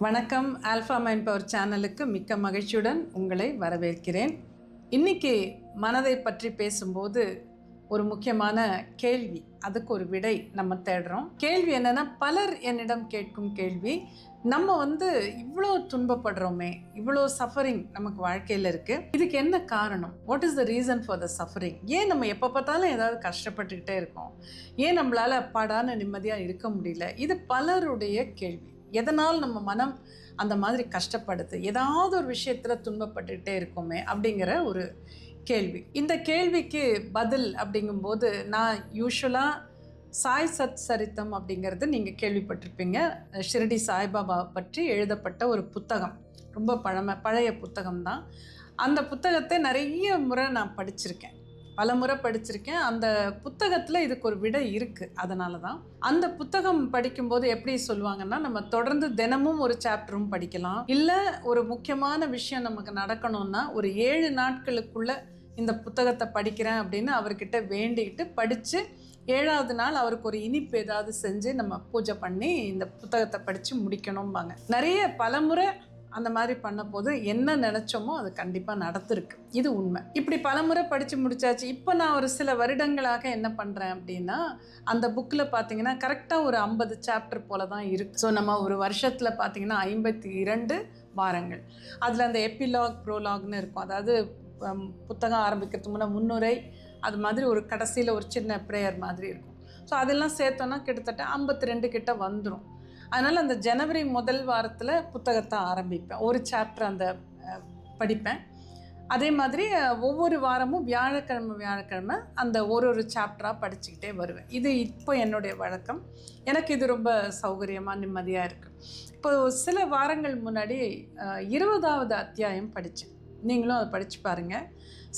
வணக்கம். Alpha mind power சேனலுக்கு மிக்க மகிழ்ச்சியுடன் உங்களை வரவேற்கிறேன். இன்னைக்கு மனதை பற்றி பேசும்போது ஒரு முக்கியமான கேள்வி, அதுக்கு ஒரு விடை நம்ம தேடுறோம். கேள்வி என்னன்னா, பலர் என்னிடம் கேட்கும் கேள்வி, நம்ம இவ்வளோ துன்பப்படுறோமே, இவ்வளோ சஃபரிங் நமக்கு வாழ்க்கையில் இருக்குது, இதுக்கு என்ன காரணம்? What is the reason for the suffering? ஏன் நம்ம எப்போ பார்த்தாலும் ஏதாவது கஷ்டப்பட்டுக்கிட்டே இருக்கோம்? ஏன் நம்மளால் அப்பாடான நிம்மதியாக இருக்க முடியல? இது பலருடைய கேள்வி. எதனால் நம்ம மனம் அந்த மாதிரி கஷ்டப்படுது, ஏதாவது ஒரு விஷயத்தில் துன்பப்பட்டுக்கிட்டே இருக்கோமே அப்படிங்கிற ஒரு கேள்வி. இந்த கேள்விக்கு பதில் அப்படிங்கும்போது நான் யூஸ்வலாக சாய் சத் சரித்தம் அப்படிங்கிறது நீங்கள் கேள்விப்பட்டிருப்பீங்க. ஷிரடி சாய்பாபா பற்றி எழுதப்பட்ட ஒரு புத்தகம், ரொம்ப பழைய புத்தகம் தான். அந்த புத்தகத்தை நிறைய முறை நான் படிச்சிருக்கேன், பல முறை படிச்சிருக்கேன். அந்த புத்தகத்தில் இதுக்கு ஒரு விடை இருக்குது. அதனால தான் அந்த புத்தகம் படிக்கும்போது எப்படி சொல்லுவாங்கன்னா, நம்ம தொடர்ந்து தினமும் ஒரு சாப்டரும் படிக்கலாம், இல்லை ஒரு முக்கியமான விஷயம் நமக்கு நடக்கணும்னா ஒரு 7 நாட்களுக்குள்ளே இந்த புத்தகத்தை படிக்கிறேன் அப்படின்னு அவர்கிட்ட வேண்டிக்கிட்டு படித்து 7வது நாள் அவருக்கு ஒரு இனிப்பு ஏதாவது செஞ்சு நம்ம பூஜை பண்ணி இந்த புத்தகத்தை படித்து முடிக்கணும்பாங்க. நிறைய பலமுறை அந்த மாதிரி பண்ண போது என்ன நினச்சோமோ அது கண்டிப்பாக நடந்திருக்கு. இது உண்மை. இப்படி பலமுறை படித்து முடிச்சாச்சு. இப்போ நான் ஒரு சில வருடங்களாக என்ன பண்ணுறேன் அப்படின்னா, அந்த புக்கில் பார்த்தீங்கன்னா கரெக்டாக ஒரு 50 சாப்டர் போல தான் இருக்குது. ஸோ நம்ம ஒரு வருஷத்தில் பார்த்தீங்கன்னா 52 வாரங்கள். அதில் அந்த எப்பிலாக் ப்ரோலாக்னு இருக்கும். அதாவது புத்தகம் ஆரம்பிக்கிறதுக்கு முன்னே முன்னுரை, அது மாதிரி ஒரு கடைசியில் ஒரு சின்ன ப்ரேயர் மாதிரி இருக்கும். ஸோ அதெல்லாம் சேர்த்தோன்னா கிட்டத்தட்ட 52 கிட்ட வந்துடும். அதனால் அந்த ஜனவரி முதல் வாரத்தில் புத்தகத்தை ஆரம்பிப்பேன், ஒரு சாப்டர் அந்த படிப்பேன். அதே மாதிரி ஒவ்வொரு வாரமும் வியாழக்கிழமை அந்த ஒரு சாப்டராக படிச்சுக்கிட்டே வருவேன். இது இப்போ என்னுடைய வழக்கம். எனக்கு இது ரொம்ப சௌகரியமாக நிம்மதியாக இருக்குது. இப்போ சில வாரங்கள் முன்னாடி 20வது அத்தியாயம் படித்தேன். நீங்களும் அதை படித்து பாருங்கள்.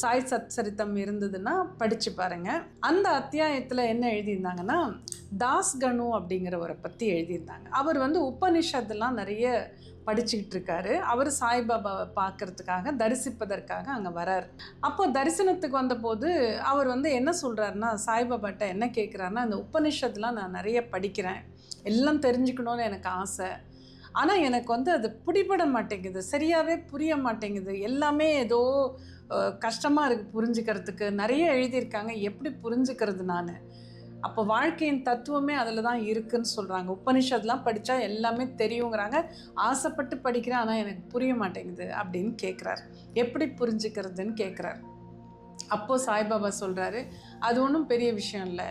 சாய் சத் சரித்தம் இருந்ததுன்னா படித்து பாருங்கள். அந்த அத்தியாயத்தில் என்ன எழுதியிருந்தாங்கன்னா, தாஸ்கனு அப்படிங்கிறவரை பற்றி எழுதியிருந்தாங்க. அவர் உபனிஷத்துலாம் நிறைய படிச்சுக்கிட்டு இருக்காரு. அவர் சாய்பாபாவை பார்க்கறதுக்காக, தரிசிப்பதற்காக அங்கே வரார். அப்போ தரிசனத்துக்கு வந்தபோது அவர் என்ன சொல்கிறாருன்னா, சாய்பாபாட்ட என்ன கேட்குறாருன்னா, இந்த உபனிஷத்துலாம் நான் நிறைய படிக்கிறேன், எல்லாம் தெரிஞ்சுக்கணுன்னு எனக்கு ஆசை, ஆனால் எனக்கு அது பிடிபட மாட்டேங்குது, சரியாகவே புரிய மாட்டேங்குது, எல்லாமே ஏதோ கஷ்டமாக இருக்குது புரிஞ்சுக்கிறதுக்கு, நிறைய எழுதியிருக்காங்க, எப்படி புரிஞ்சுக்கிறது நான்? அப்போ வாழ்க்கையின் தத்துவமே அதில் தான் இருக்குதுன்னு சொல்கிறாங்க. உபனிஷத்துலாம் படித்தா எல்லாமே தெரியுங்கிறாங்க, ஆசைப்பட்டு படிக்கிறேன், ஆனால் எனக்கு புரிய மாட்டேங்குது அப்படின்னு கேட்குறாரு. எப்படி புரிஞ்சுக்கிறதுன்னு கேட்குறாரு. அப்போது சாய்பாபா சொல்கிறாரு, அது ஒன்றும் பெரிய விஷயம் இல்லை,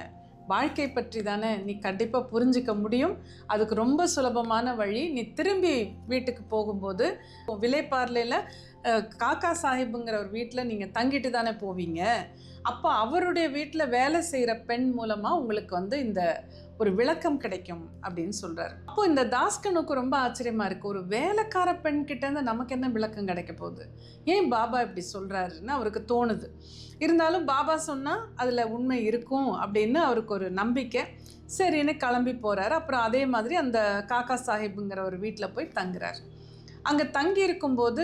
வாழ்க்கை பற்றி தானே, நீ கண்டிப்பாக புரிஞ்சிக்க முடியும். அதுக்கு ரொம்ப சுலபமான வழி, நீ திரும்பி வீட்டுக்கு போகும்போது விலைப்பார்லையில் காக்கா சாஹிப்புங்கிற ஒரு வீட்டில் நீங்கள் தங்கிட்டு தானே போவீங்க. அப்போ அவருடைய வீட்டில் வேலை செய்கிற பெண் மூலமாக உங்களுக்கு இந்த ஒரு விளக்கம் கிடைக்கும் அப்படின்னு சொல்கிறார். அப்போ இந்த தாஸ்கனுக்கு ரொம்ப ஆச்சரியமாக இருக்குது, ஒரு வேலைக்கார பெண்கிட்டேருந்து நமக்கு என்ன விளக்கம் கிடைக்க போகுது, ஏன் பாபா இப்படி சொல்கிறாருன்னு அவருக்கு தோணுது. இருந்தாலும் பாபா சொன்னால் அதில் உண்மை இருக்கும் அப்படின்னு அவருக்கு ஒரு நம்பிக்கை. சரின்னு கிளம்பி போகிறார். அப்புறம் அதே மாதிரி அந்த காக்கா சாஹிப்புங்கிற ஒரு வீட்டில் போய் தங்குறார். அங்கே தங்கி இருக்கும்போது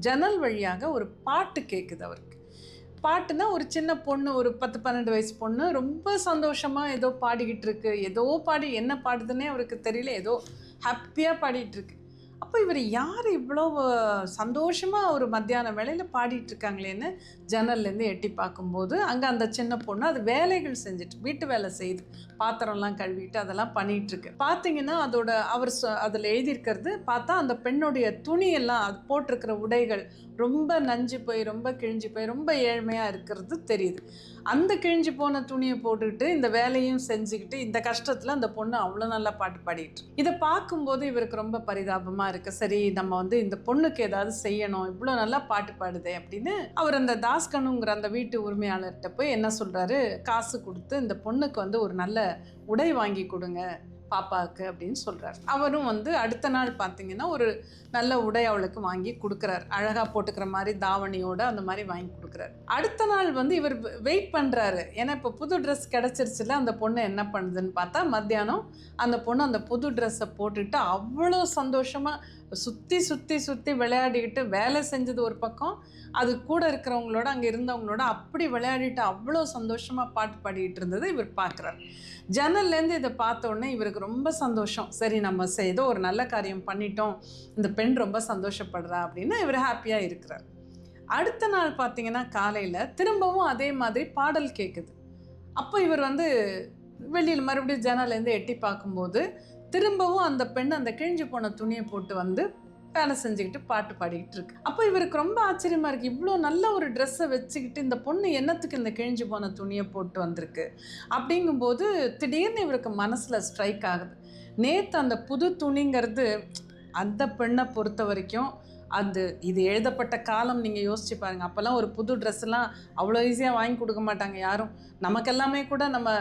ஜன்னல் வழியாக ஒரு பாட்டு கேட்குது அவருக்கு. பாட்டுனா ஒரு சின்ன பொண்ணு, ஒரு 10-12 வயசு பொண்ணு ரொம்ப சந்தோஷமாக ஏதோ பாடிக்கிட்டு இருக்கு. ஏதோ பாடி என்ன பாடுதுன்னே அவருக்கு தெரியல, ஏதோ ஹாப்பியாக பாடிட்டு இருக்கு. அப்போ இவர் யார் இவ்வளோ சந்தோஷமாக ஒரு மத்தியான வேளையில் பாடிட்டுருக்காங்களேன்னு ஜன்னல்லேருந்து எட்டி பார்க்கும்போது அங்கே அந்த சின்ன பொண்ணு அது வேலைகள் செஞ்சுட்டு, வீட்டு வேலை செய்யுது, பாத்திரம்லாம் கழுவிட்டு அதெல்லாம் பண்ணிகிட்ருக்கு. பார்த்தீங்கன்னா அவர் அதில் எழுதியிருக்கிறது பார்த்தா அந்த பெண்ணுடைய துணியெல்லாம், அது போட்டிருக்கிற உடைகள் ரொம்ப நஞ்சு போய், ரொம்ப கிழிஞ்சு போய், ரொம்ப ஏழ்மையாக இருக்கிறது தெரியுது. அந்த கிழிஞ்சு போன துணியை போட்டுக்கிட்டு இந்த வேலையும் செஞ்சுக்கிட்டு இந்த கஷ்டத்தில் அந்த பொண்ணு அவ்வளோ நல்லா பாட்டு பாடிட்டு. இதை பார்க்கும்போது இவருக்கு ரொம்ப பரிதாபமாக இருக்குது. சரி, நம்ம இந்த பொண்ணுக்கு ஏதாவது செய்யணும், இவ்வளோ நல்லா பாட்டு பாடுதே அப்படின்னு அவர் அந்த தாஸ்கனுங்கிற அந்த வீட்டு உரிமையாளர்கிட்ட போய் என்ன சொல்கிறாரு, காசு கொடுத்து இந்த பொண்ணுக்கு ஒரு நல்ல உடை வாங்கி கொடுங்க பாப்பாவுக்கு அப்படின்னு சொல்கிறார். அவரும் அடுத்த நாள் பார்த்தீங்கன்னா ஒரு நல்ல உடை அவளுக்கு வாங்கி கொடுக்குறார், அழகாக போட்டுக்கிற மாதிரி தாவணியோடு அந்த மாதிரி வாங்கி கொடுக்குறாரு. அடுத்த நாள் இவர் வெயிட் பண்ணுறாரு, ஏன்னா இப்போ புது ட்ரெஸ் கிடச்சிருச்சுல, அந்த பொண்ணு என்ன பண்ணுதுன்னு பார்த்தா மத்தியானம் அந்த பொண்ணு அந்த புது ட்ரெஸ்ஸை போட்டுட்டு அவ்வளோ சந்தோஷமாக சுற்றி சுற்றி சுற்றி விளையாடிக்கிட்டு வேலை செஞ்சது ஒரு பக்கம், அது கூட இருக்கிறவங்களோட அங்கே இருந்தவங்களோட அப்படி விளையாடிட்டு அவ்வளோ சந்தோஷமாக பாட்டு பாடிக்கிட்டு இருந்தது இவர் பார்க்குறார். ஜன்னல்லேருந்து இதை பார்த்த உடனே இவருக்கு ரொம்ப சந்தோஷம். சரி நம்ம ஏதோ ஒரு நல்ல காரியம் பண்ணிட்டோம், இந்த பெண் ரொம்ப சந்தோஷப்படுறா அப்படின்னு இவர் ஹாப்பியாக இருக்கிறார். அடுத்த நாள் பார்த்தீங்கன்னா காலையில் திரும்பவும் அதே மாதிரி பாடல் கேட்குது. அப்போ இவர் வெளியில் மறுபடியும் ஜன்னலேருந்து எட்டி பார்க்கும்போது திரும்பவும் அந்த பெண் அந்த கிழிஞ்சு போன துணியை போட்டு வேலை செஞ்சுக்கிட்டு பாட்டு பாடிக்கிட்டு இருக்கு. அப்போ இவருக்கு ரொம்ப ஆச்சரியமாக இருக்குது. இவ்வளோ நல்ல ஒரு ட்ரெஸ்ஸை வச்சுக்கிட்டு இந்த பொண்ணு என்னத்துக்கு இந்த கிழிஞ்சு போன துணியை போட்டு வந்திருக்கு அப்படிங்கும்போது திடீர்னு இவருக்கு மனசில் ஸ்ட்ரைக் ஆகுது. நேற்று அந்த புது துணிங்கிறது அந்த பெண்ணை பொறுத்த வரைக்கும் இது எழுதப்பட்ட காலம் நீங்கள் யோசிச்சு பாருங்கள். அப்போல்லாம் ஒரு புது ட்ரெஸ்ஸெல்லாம் அவ்வளோ ஈஸியாக வாங்கி கொடுக்க மாட்டாங்க யாரும். நமக்கெல்லாமே கூட நம்ம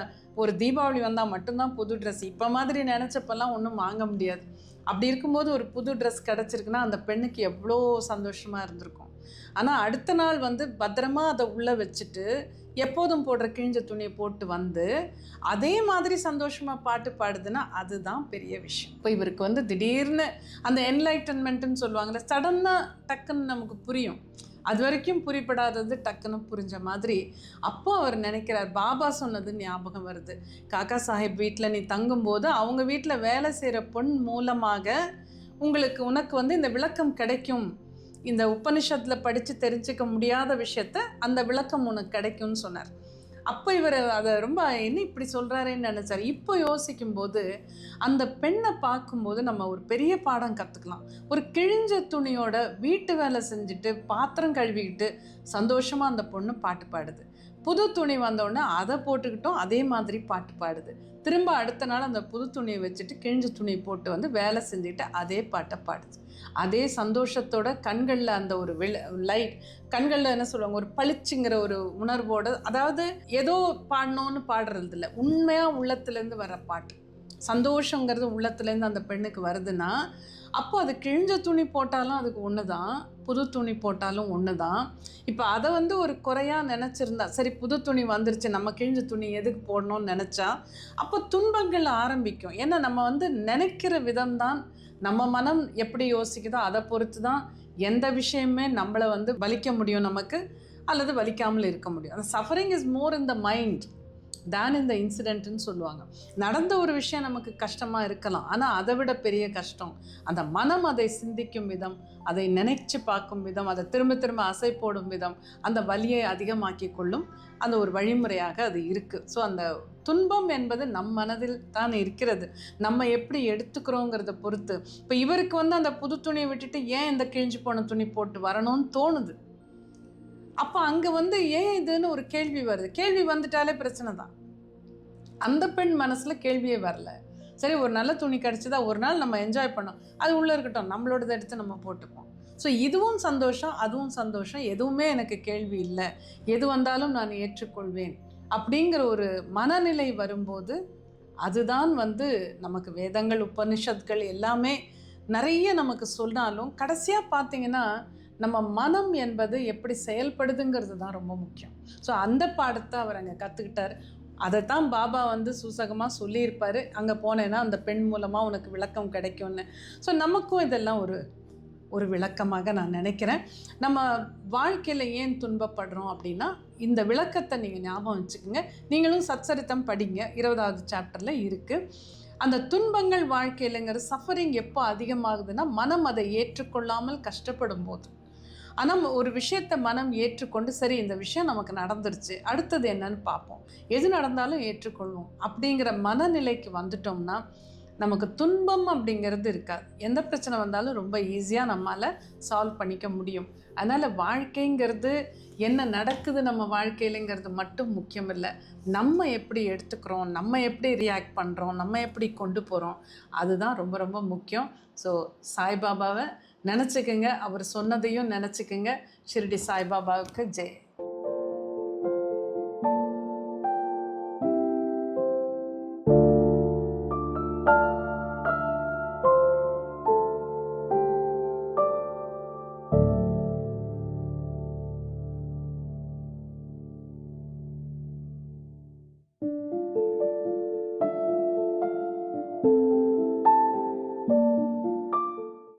ஒரு தீபாவளி வந்தால் மட்டும்தான் புது ட்ரெஸ். இப்போ மாதிரி நினச்சப்பெல்லாம் ஒன்றும் வாங்க முடியாது. அப்படி இருக்கும்போது ஒரு புது ட்ரெஸ் கிடச்சிருக்குன்னா அந்த பெண்ணுக்கு எவ்வளோ சந்தோஷமாக இருந்திருக்கும். ஆனால் அடுத்த நாள் பத்திரமா அதை உள்ளே வச்சுட்டு எப்போதும் போடுற கிழிஞ்ச துணியை போட்டு அதே மாதிரி சந்தோஷமாக பாட்டு பாடுதுன்னா அதுதான் பெரிய விஷயம். இப்போ இவருக்கு திடீர்னு அந்த என்லைட்டன்மெண்ட்டுன்னு சொல்லுவாங்கள்ல, சடனாக டக்குன்னு நமக்கு புரியும். அது வரைக்கும் புரிப்படாதது டக்குன்னு புரிஞ்ச மாதிரி அப்போ அவர் நினைக்கிறார். பாபா சொன்னது ஞாபகம் வருது. காக்கா சாஹேப் வீட்டில் நீ தங்கும்போது அவங்க வீட்டில் வேலை செய்கிற பொண் மூலமாக உனக்கு இந்த விளக்கம் கிடைக்கும். இந்த உபனிஷத்தில் படித்து தெரிஞ்சிக்க முடியாத விஷயத்த அந்த விளக்கம் உனக்கு கிடைக்கும்னு சொன்னார். அப்போ இவர் அதை ரொம்ப என்ன இப்படி சொல்கிறாரேன்னு நினச்சார். இப்போ யோசிக்கும்போது அந்த பெண்ணை பார்க்கும்போது நம்ம ஒரு பெரிய பாடம் கற்றுக்கலாம். ஒரு கிழிஞ்ச துணியோட வீட்டு வேலை செஞ்சுட்டு பாத்திரம் கழுவிக்கிட்டு சந்தோஷமாக அந்த பொண்ணு பாட்டு பாடுது. புது துணி வந்தோடனே அதை போட்டுக்கிட்டோம் அதே மாதிரி பாட்டு பாடுது. திரும்ப அடுத்த நாள் அந்த புது துணியை வச்சுட்டு கிழிஞ்ச துணியை போட்டு வேலை செஞ்சுக்கிட்டு அதே பாட்டை பாடுது. அதே சந்தோஷத்தோட கண்களில் அந்த ஒரு லைட், கண்களில் என்ன சொல்லுவாங்க, ஒரு பளிச்சுங்கிற ஒரு உணர்வோடு, அதாவது ஏதோ பாடணும்னு பாடுறது இல்லை, உண்மையாக உள்ளத்துலேருந்து வர பாட்டு. சந்தோஷங்கிறது உள்ளத்துலேருந்து அந்த பெண்ணுக்கு வருதுன்னா அப்போ அது கிழிஞ்ச துணி போட்டாலும் அதுக்கு ஒன்று தான், புது துணி போட்டாலும் ஒன்று தான். இப்போ அதை ஒரு குறையாக நினச்சிருந்தா, சரி புது துணி வந்துருச்சு நம்ம கிழிஞ்ச துணி எதுக்கு போடணும்னு நினச்சா அப்போ துன்பங்கள் ஆரம்பிக்கும். ஏன்னா நம்ம நினைக்கிற விதம்தான், நம்ம மனம் எப்படி யோசிக்குதோ அதை பொறுத்து தான் எந்த விஷயமே நம்மளை வலிக்க முடியும் நமக்கு, அல்லது வலிக்காமல் இருக்க முடியும். அந்த suffering is more in the mind than இந்த இன்சிடென்ட்னு சொல்லுவாங்க. நடந்த ஒரு விஷயம் நமக்கு கஷ்டமாக இருக்கலாம், ஆனால் அதை விட பெரிய கஷ்டம் அந்த மனம் அதை சிந்திக்கும் விதம், அதை நினைச்சு பார்க்கும் விதம், அதை திரும்ப திரும்ப அசை போடும் விதம் அந்த வலியை அதிகமாக்கி கொள்ளும் அந்த ஒரு வழிமுறையாக அது இருக்குது. ஸோ அந்த துன்பம் என்பது நம் மனதில் தான் இருக்கிறது, நம்ம எப்படி எடுத்துக்கிறோங்கிறத பொறுத்து. இப்போ இவருக்கு அந்த புது துணியை விட்டுட்டு ஏன் இந்த கிழிஞ்சு போன துணி போட்டு வரணும்னு தோணுது. அப்போ அங்கே ஏன் இதுன்னு ஒரு கேள்வி வருது. கேள்வி வந்துட்டாலே பிரச்சனை தான். அந்த பெண் மனசில் கேள்வியே வரல. சரி ஒரு நல்ல துணி கிடச்சிதா, ஒரு நாள் நம்ம என்ஜாய் பண்ணோம், அது உள்ளே இருக்கட்டும், நம்மளோடதை எடுத்து நம்ம போட்டுப்போம். ஸோ இதுவும் சந்தோஷம் அதுவும் சந்தோஷம், எதுவுமே எனக்கு கேள்வி இல்லை, எது வந்தாலும் நான் ஏற்றுக்கொள்வேன் அப்படிங்கிற ஒரு மனநிலை வரும்போது அதுதான் நமக்கு வேதங்கள் உபனிஷத்கள் எல்லாமே நிறைய நமக்கு சொன்னாலும் கடைசியாக பார்த்தீங்கன்னா நம்ம மனம் என்பது எப்படி செயல்படுதுங்கிறது தான் ரொம்ப முக்கியம். ஸோ அந்த பாடத்தை அவர் அங்கே கற்றுக்கிட்டார். அதைத்தான் பாபா சூசகமாக சொல்லியிருப்பார், அங்கே போனேன்னா அந்த பெண் மூலமாக உனக்கு விளக்கம் கிடைக்கும்னு. ஸோ நமக்கும் இதெல்லாம் ஒரு விளக்கமாக நான் நினைக்கிறேன். நம்ம வாழ்க்கையில் ஏன் துன்பப்படுறோம் அப்படின்னா இந்த விளக்கத்தை நீங்கள் ஞாபகம் வச்சுக்கோங்க. நீங்களும் சச்சரித்தம் படிங்க, 20வது சாப்டரில் இருக்குது. அந்த துன்பங்கள் வாழ்க்கையிலங்கிற சஃபரிங் எப்போ அதிகமாகுதுன்னா மனம் அதை ஏற்றுக்கொள்ளாமல் கஷ்டப்படும் போது. ஆனால் ஒரு விஷயத்தை மனம் ஏற்றுக்கொண்டு சரி இந்த விஷயம் நமக்கு நடந்துருச்சு, அடுத்தது என்னன்னு பார்ப்போம், எது நடந்தாலும் ஏற்றுக்கொள்வோம் அப்படிங்கிற மனநிலைக்கு வந்துட்டோம்னா நமக்கு துன்பம் அப்படிங்கிறது இருக்காது. எந்த பிரச்சனை வந்தாலும் ரொம்ப ஈஸியாக நம்மளால் சால்வ் பண்ணிக்க முடியும். அதனால் வாழ்க்கைங்கிறது என்ன நடக்குது நம்ம வாழ்க்கையிலங்கிறது மட்டும் முக்கியம் இல்லை, நம்ம எப்படி எடுத்துக்கிறோம், நம்ம எப்படி ரியாக்ட் பண்ணுறோம், நம்ம எப்படி கொண்டு போகிறோம், அதுதான் ரொம்ப ரொம்ப முக்கியம். ஸோ சாய்பாபாவை நினச்சிக்கோங்க, அவர் சொன்னதையும் நினச்சிக்கோங்க. ஷிரடி சாய்பாபாவுக்கு ஜெய்.